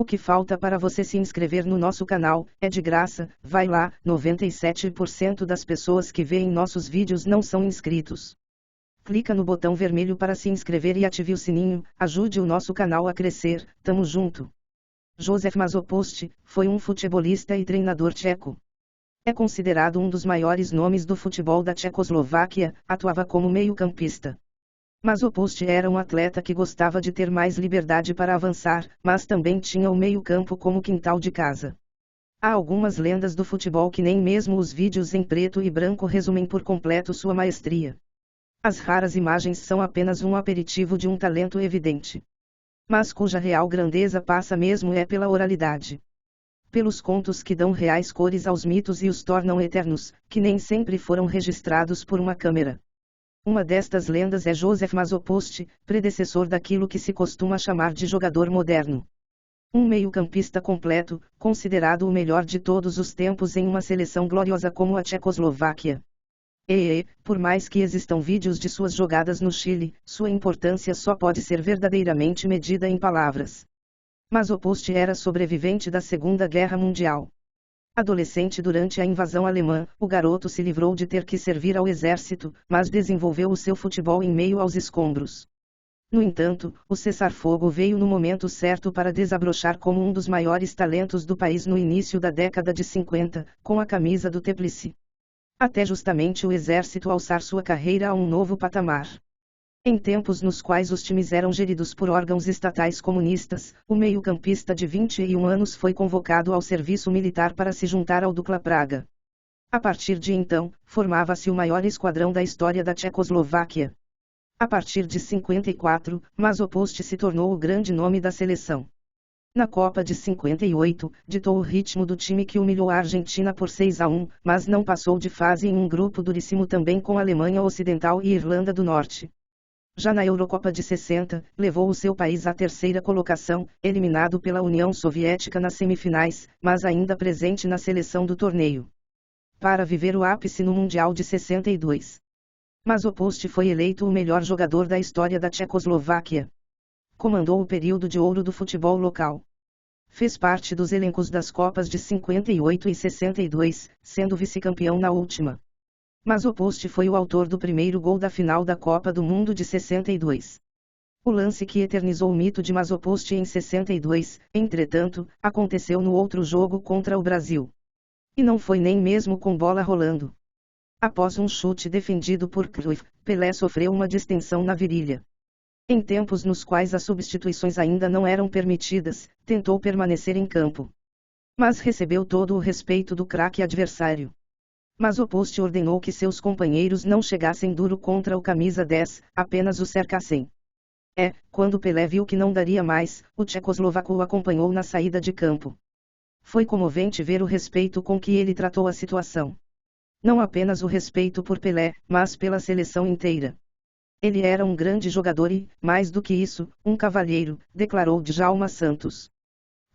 O que falta para você se inscrever no nosso canal, é de graça, vai lá, 97% das pessoas que veem nossos vídeos não são inscritos. Clica no botão vermelho para se inscrever e ative o sininho, ajude o nosso canal a crescer, tamo junto. Josef Masopust foi um futebolista e treinador tcheco. É considerado um dos maiores nomes do futebol da Tchecoslováquia, atuava como meio-campista. Masopust era um atleta que gostava de ter mais liberdade para avançar, mas também tinha o meio-campo como quintal de casa. Há algumas lendas do futebol que nem mesmo os vídeos em preto e branco resumem por completo sua maestria. As raras imagens são apenas um aperitivo de um talento evidente. Mas cuja real grandeza passa mesmo é pela oralidade. Pelos contos que dão reais cores aos mitos e os tornam eternos, que nem sempre foram registrados por uma câmera. Uma destas lendas é Josef Masopust, predecessor daquilo que se costuma chamar de jogador moderno. Um meio-campista completo, considerado o melhor de todos os tempos em uma seleção gloriosa como a Tchecoslováquia. Por mais que existam vídeos de suas jogadas no Chile, sua importância só pode ser verdadeiramente medida em palavras. Masopust era sobrevivente da Segunda Guerra Mundial. Adolescente durante a invasão alemã, o garoto se livrou de ter que servir ao exército, mas desenvolveu o seu futebol em meio aos escombros. No entanto, o cessar-fogo veio no momento certo para desabrochar como um dos maiores talentos do país no início da década de 50, com a camisa do Teplice. Até justamente o exército alçar sua carreira a um novo patamar. Em tempos nos quais os times eram geridos por órgãos estatais comunistas, o meio-campista de 21 anos foi convocado ao serviço militar para se juntar ao Dukla Praga. A partir de então, formava-se o maior esquadrão da história da Tchecoslováquia. A partir de 54, Masopust se tornou o grande nome da seleção. Na Copa de 58, ditou o ritmo do time que humilhou a Argentina por 6-1, mas não passou de fase em um grupo duríssimo também com Alemanha Ocidental e Irlanda do Norte. Já na Eurocopa de 60, levou o seu país à terceira colocação, eliminado pela União Soviética nas semifinais, mas ainda presente na seleção do torneio. Para viver o ápice no Mundial de 62. Masopust foi eleito o melhor jogador da história da Tchecoslováquia. Comandou o período de ouro do futebol local. Fez parte dos elencos das Copas de 58 e 62, sendo vice-campeão na última. Masopust foi o autor do primeiro gol da final da Copa do Mundo de 62. O lance que eternizou o mito de Masopust em 62, entretanto, aconteceu no outro jogo contra o Brasil. E não foi nem mesmo com bola rolando. Após um chute defendido por Cruyff, Pelé sofreu uma distensão na virilha. Em tempos nos quais as substituições ainda não eram permitidas, tentou permanecer em campo. Mas recebeu todo o respeito do craque adversário. Masopust ordenou que seus companheiros não chegassem duro contra o camisa 10, apenas o cercassem. Quando Pelé viu que não daria mais, o tchecoslovaco o acompanhou na saída de campo. Foi comovente ver o respeito com que ele tratou a situação. Não apenas o respeito por Pelé, mas pela seleção inteira. Ele era um grande jogador e, mais do que isso, um cavalheiro, declarou Djalma Santos.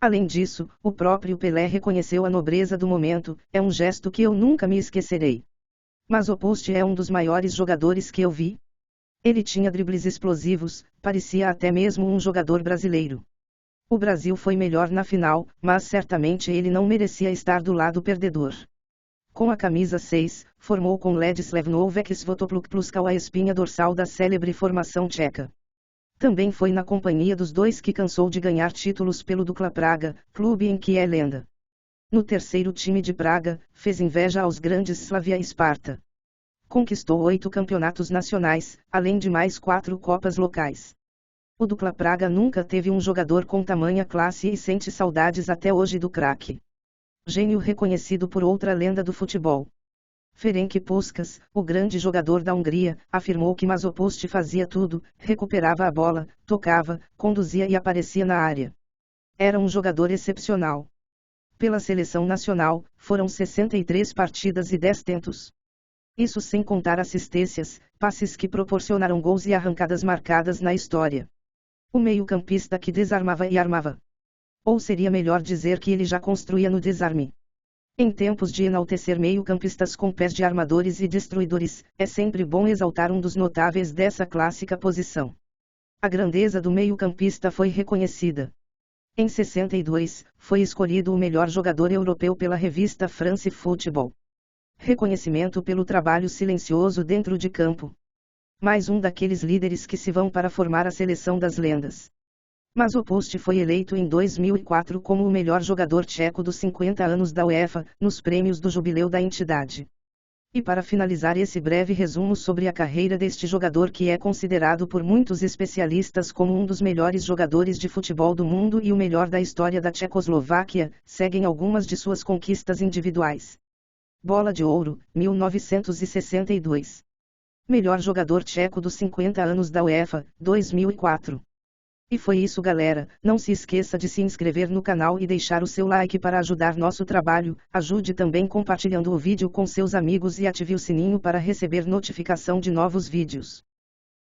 Além disso, o próprio Pelé reconheceu a nobreza do momento, é um gesto que eu nunca me esquecerei. Masopust é um dos maiores jogadores que eu vi. Ele tinha dribles explosivos, parecia até mesmo um jogador brasileiro. O Brasil foi melhor na final, mas certamente ele não merecia estar do lado perdedor. Com a camisa 6, formou com Ladislav Novak Svatopluk Pluskal a espinha dorsal da célebre formação tcheca. Também foi na companhia dos dois que cansou de ganhar títulos pelo Dukla Praga, clube em que é lenda. No terceiro time de Praga, fez inveja aos grandes Slavia e Sparta. Conquistou 8 campeonatos nacionais, além de mais 4 copas locais. O Dukla Praga nunca teve um jogador com tamanha classe e sente saudades até hoje do craque. Gênio reconhecido por outra lenda do futebol. Ferenc Puskás, o grande jogador da Hungria, afirmou que Masopust fazia tudo, recuperava a bola, tocava, conduzia e aparecia na área. Era um jogador excepcional. Pela seleção nacional, foram 63 partidas e 10 tentos. Isso sem contar assistências, passes que proporcionaram gols e arrancadas marcadas na história. O meio-campista que desarmava e armava. Ou seria melhor dizer que ele já construía no desarme. Em tempos de enaltecer meio-campistas com pés de armadores e destruidores, é sempre bom exaltar um dos notáveis dessa clássica posição. A grandeza do meio-campista foi reconhecida. Em 62, foi escolhido o melhor jogador europeu pela revista France Football. Reconhecimento pelo trabalho silencioso dentro de campo. Mais um daqueles líderes que se vão para formar a seleção das lendas. Mas o Post foi eleito em 2004 como o melhor jogador tcheco dos 50 anos da UEFA, nos prêmios do jubileu da entidade. E para finalizar esse breve resumo sobre a carreira deste jogador que é considerado por muitos especialistas como um dos melhores jogadores de futebol do mundo e o melhor da história da Tchecoslováquia, seguem algumas de suas conquistas individuais. Bola de Ouro, 1962. Melhor jogador tcheco dos 50 anos da UEFA, 2004. E foi isso, galera. Não se esqueça de se inscrever no canal e deixar o seu like para ajudar nosso trabalho. Ajude também compartilhando o vídeo com seus amigos e ative o sininho para receber notificação de novos vídeos.